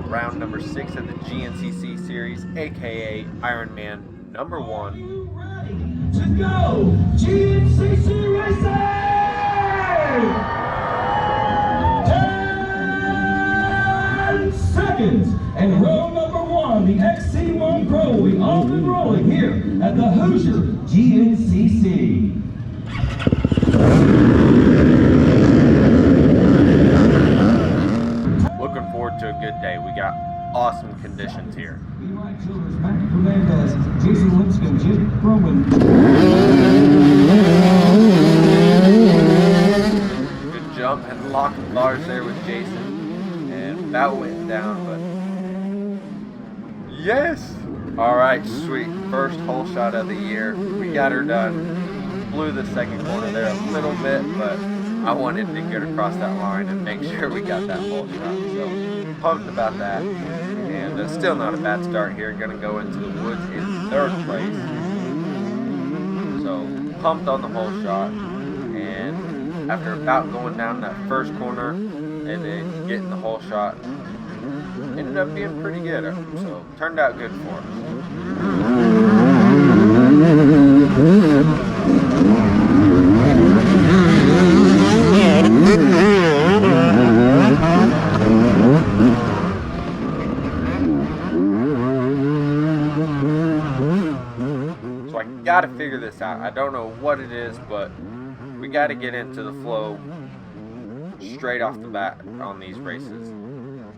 round number 6 of the GNCC series, aka Ironman number 1. To go, GNCC Racing! 10 seconds, and row number 1, the XC1 Pro, will be off and rolling here at the Hoosier GNCC. Looking forward to a good day. We got awesome conditions here. Jason Lipscomb, Jim Froman. Good jump and lock of bars there with Jason. And that went down, but yes! Alright, sweet. First hole shot of the year. We got her done. Blew the second corner there a little bit, but I wanted to get across that line and make sure we got that hole shot. So pumped about that. And still not a bad start here. Gonna go into the woods in 3rd place. So pumped on the hole shot. And after about going down that first corner and then getting the hole shot, ended up being pretty good. So turned out good for us. So I gotta figure this out. I don't know what it is, but we gotta get into the flow straight off the bat on these races.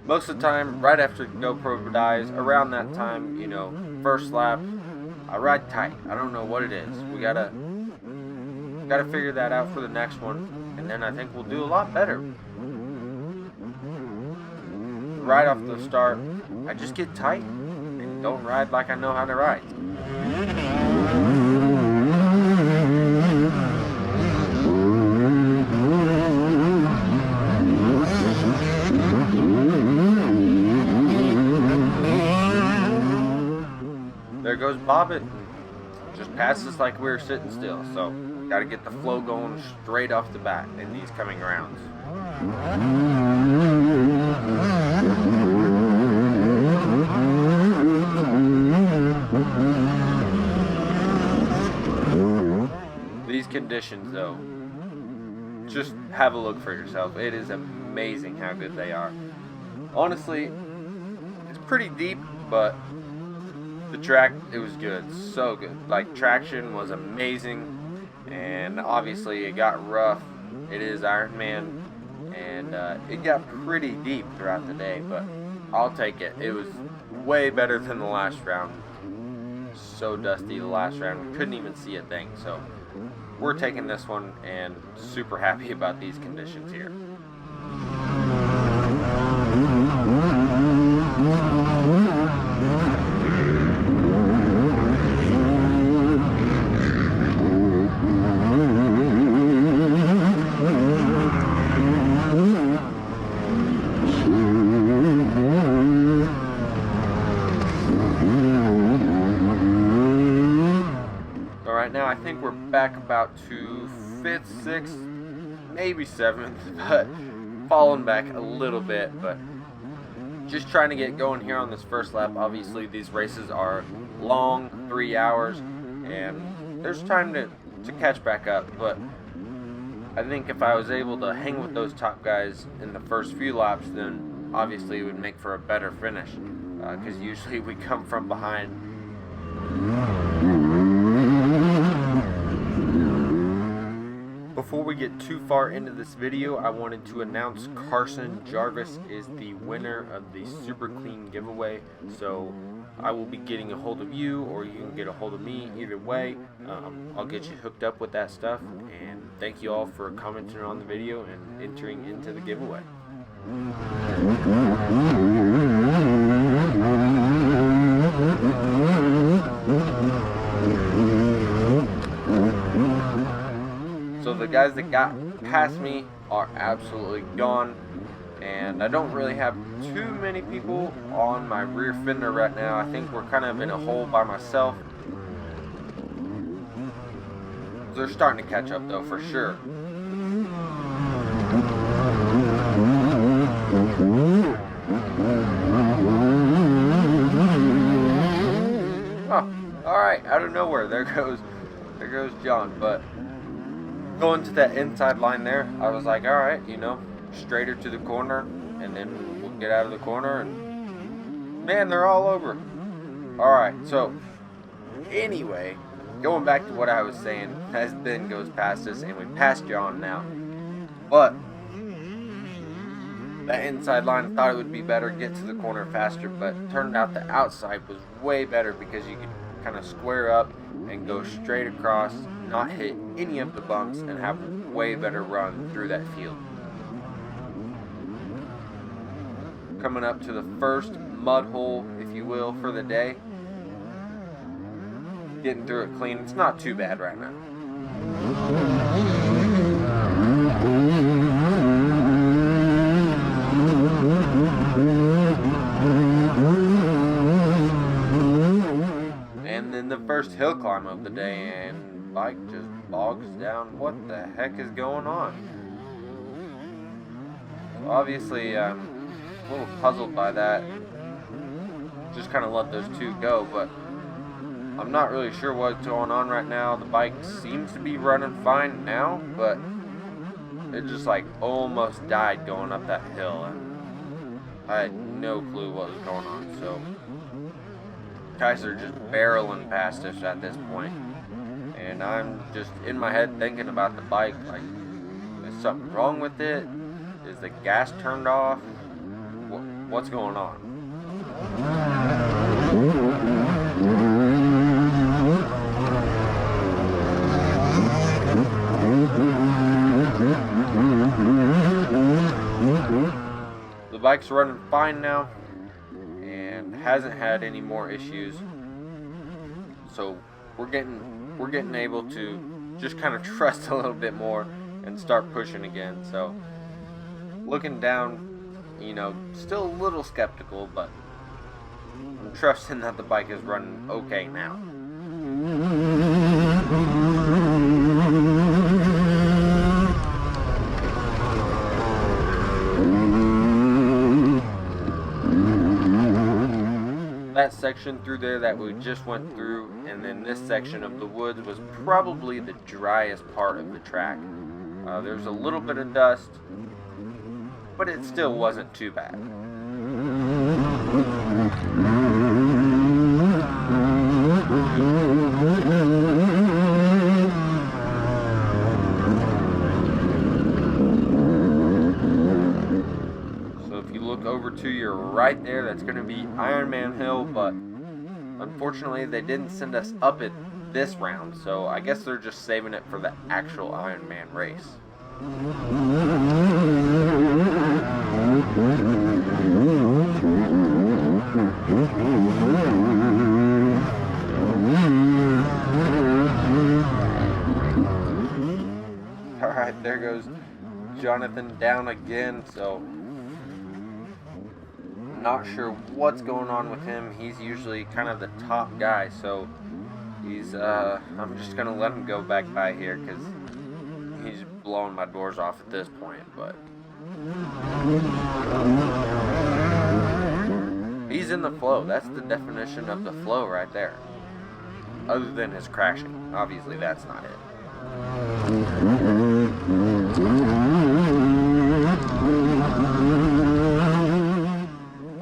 Most of the time, right after GoPro dies, around that time, you know, first lap, I ride tight. I don't know what it is. We gotta figure that out for the next one, and then I think we'll do a lot better. Right off the start, I just get tight and don't ride like I know how to ride. There goes Bobbit. Just passes like we were sitting still. So, got to get the flow going straight off the bat in these coming rounds. These conditions, though, just have a look for yourself. It is amazing how good they are. Honestly, it's pretty deep, but the track, it was good, so good. Like, traction was amazing, and obviously it got rough. It is Ironman, and it got pretty deep throughout the day, but I'll take it. It was way better than the last round. So dusty the last round, we couldn't even see a thing, so we're taking this one and super happy about these conditions here. Right now I think we're back about to 5th, 6th, maybe 7th, but falling back a little bit, but just trying to get going here on this first lap. Obviously these races are long, 3 hours, and there's time to catch back up, but I think if I was able to hang with those top guys in the first few laps, then obviously it would make for a better finish, because usually we come from behind. Before we get too far into this video, I wanted to announce Carson Jarvis is the winner of the Super Clean giveaway. So I will be getting a hold of you, or you can get a hold of me. Either way, I'll get you hooked up with that stuff. And thank you all for commenting on the video and entering into the giveaway. So the guys that got past me are absolutely gone, and I don't really have too many people on my rear fender right now. I think we're kind of in a hole by myself. They're starting to catch up though, for sure. there. There goes John. But going to that inside line there, I was like, all right, straighter to the corner, and then we'll get out of the corner. And man, they're all over. All right, so anyway, going back to what I was saying, as Ben goes past us, and we passed John now. But that inside line, I thought it would be better, get to the corner faster, but turned out the outside was way better because you could kind of square up and go straight across, not hit any of the bumps, and have a way better run through that field. Coming up to the first mud hole, if you will, for the day. Getting through it clean. It's not too bad right now. And then the first hill climb of the day, and bike just bogs down. What the heck is going on? So obviously, I'm a little puzzled by that. Just kind of let those two go, but I'm not really sure what's going on right now. The bike seems to be running fine now, but it just like almost died going up that hill, and I had no clue what was going on. So guys are just barreling past us at this point, and I'm just in my head thinking about the bike, like, is something wrong with it? Is the gas turned off? What's going on? The bike's running fine now and hasn't had any more issues, so we're getting able to just kind of trust a little bit more and start pushing again. So looking down, still a little skeptical, but I'm trusting that the bike is running okay now. That section through there that we just went through, and then this section of the woods was probably the driest part of the track. There's a little bit of dust, but it still wasn't too bad. So if you look over to your right there, that's going to be Ironman Hill, but unfortunately they didn't send us up it this round, so I guess they're just saving it for the actual Ironman race. Alright, there goes Jonathan down again, so not sure what's going on with him. He's usually kind of the top guy, so he's I'm just gonna let him go back by here because he's blowing my doors off at this point. But he's in the flow. That's the definition of the flow right there, other than his crashing. Obviously that's not it.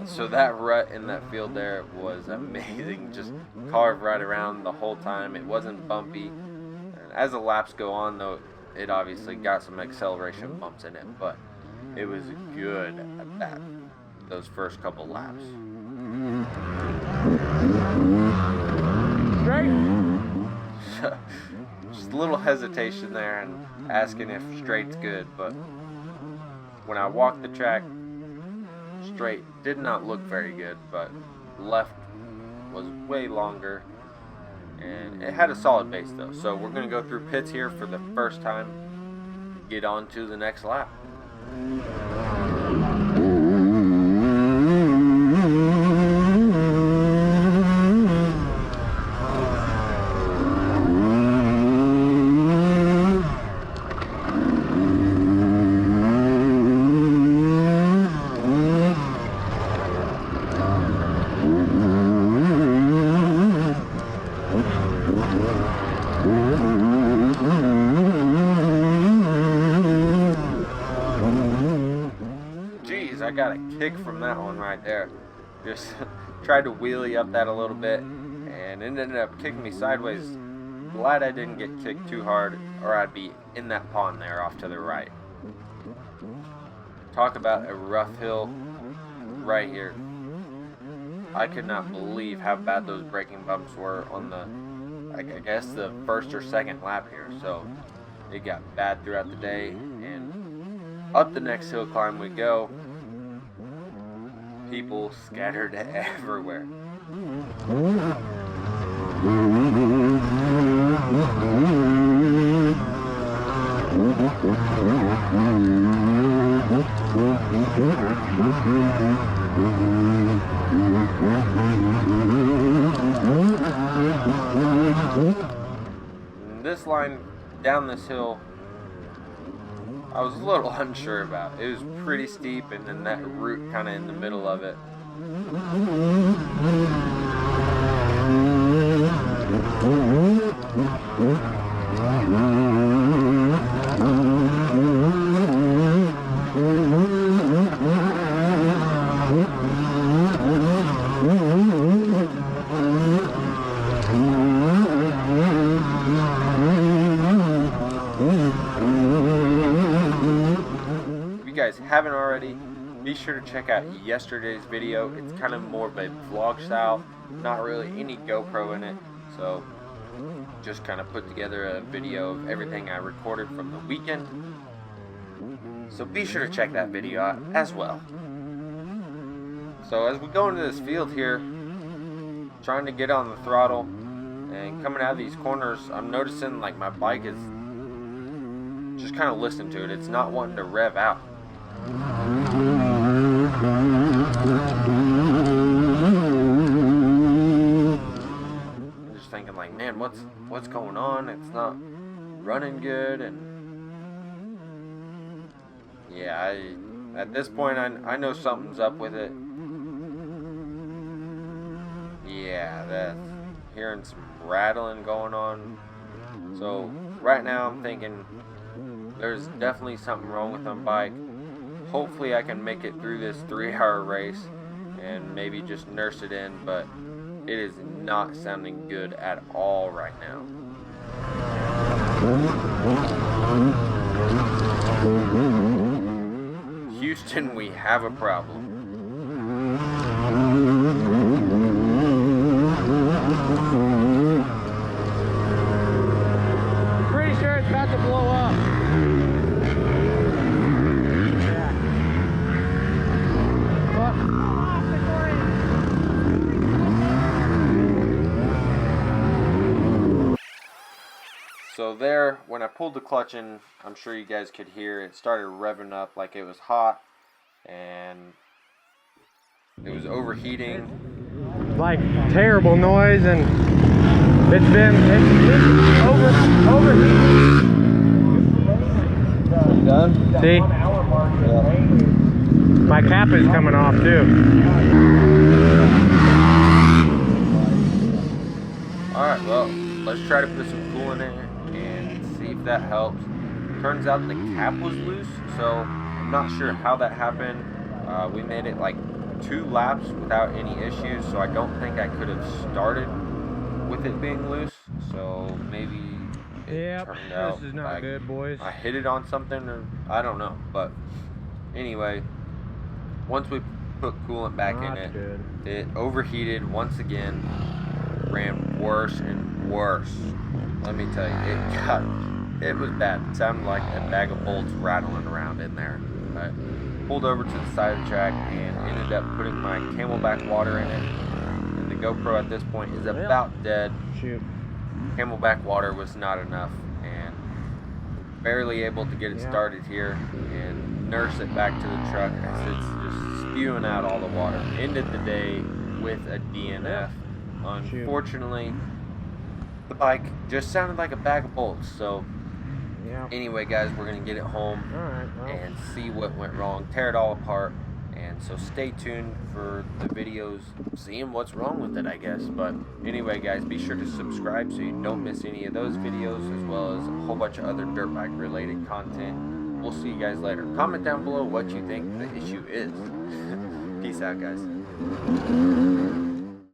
So that rut in that field there was amazing. Just carved right around the whole time. It wasn't bumpy. And as the laps go on, though, it obviously got some acceleration bumps in it, but it was good at those first couple laps. Right. Just a little hesitation there and asking if straight's good, but when I walked the track, straight did not look very good, but left was way longer, and it had a solid base though. So we're going to go through pits here for the first time, get on to the next lap. Jeez, I got a kick from that one right there. Just tried to wheelie up that a little bit, and it ended up kicking me sideways. Glad I didn't get kicked too hard, or I'd be in that pond there off to the right. Talk about a rough hill right here. I could not believe how bad those braking bumps were on the, I guess, the first or second lap here. So it got bad throughout the day, and up the next hill climb we go. People scattered everywhere. This line down this hill, I was a little unsure about. It was pretty steep, and then that root kind of in the middle of it. If you guys haven't already, be sure to check out yesterday's video. It's kind of more of a vlog style, not really any GoPro in it, so just kind of put together a video of everything I recorded from the weekend. So be sure to check that video out as well. So as we go into this field here, trying to get on the throttle and coming out of these corners, I'm noticing like my bike is just kind of listening to it. It's not wanting to rev out. I'm just thinking like, man, what's going on? It's not running good, and yeah, at this point I know something's up with it. Yeah, that's hearing some rattling going on. So right now I'm thinking there's definitely something wrong with my bike. Hopefully I can make it through this 3-hour race and maybe just nurse it in, but it is not sounding good at all right now. Houston, we have a problem. Pretty sure it's about to blow up. So there, when I pulled the clutch in, I'm sure you guys could hear it started revving up like it was hot, and it was overheating. Like terrible noise, and it's overheating. You done? See? Yeah. My cap is coming off too. Alright, well, let's try to put some coolant in it and see if that helps. Turns out the cap was loose, so I'm not sure how that happened. We made it like 2 laps without any issues, so I don't think I could have started with it being loose. So maybe it turned out this is not like good, boys. I hit it on something, or I don't know. But anyway, once we put coolant back in it, it overheated once again, ran worse and worse. Let me tell you, it was bad. It sounded like a bag of bolts rattling around in there. I pulled over to the side of the track and ended up putting my Camelback water in it. And the GoPro at this point is about dead. Shoot. Camelback water was not enough, and barely able to get it started here and nurse it back to the truck as it's just spewing out all the water. Ended the day with a DNF. Unfortunately, the bike just sounded like a bag of bolts. So anyway, guys, we're gonna get it home and see what went wrong, tear it all apart. And so stay tuned for the videos, seeing what's wrong with it, I guess. But anyway, guys, be sure to subscribe so you don't miss any of those videos, as well as a whole bunch of other dirt bike related content. we'll see you guys later. Comment down below what you think the issue is. Peace out, guys.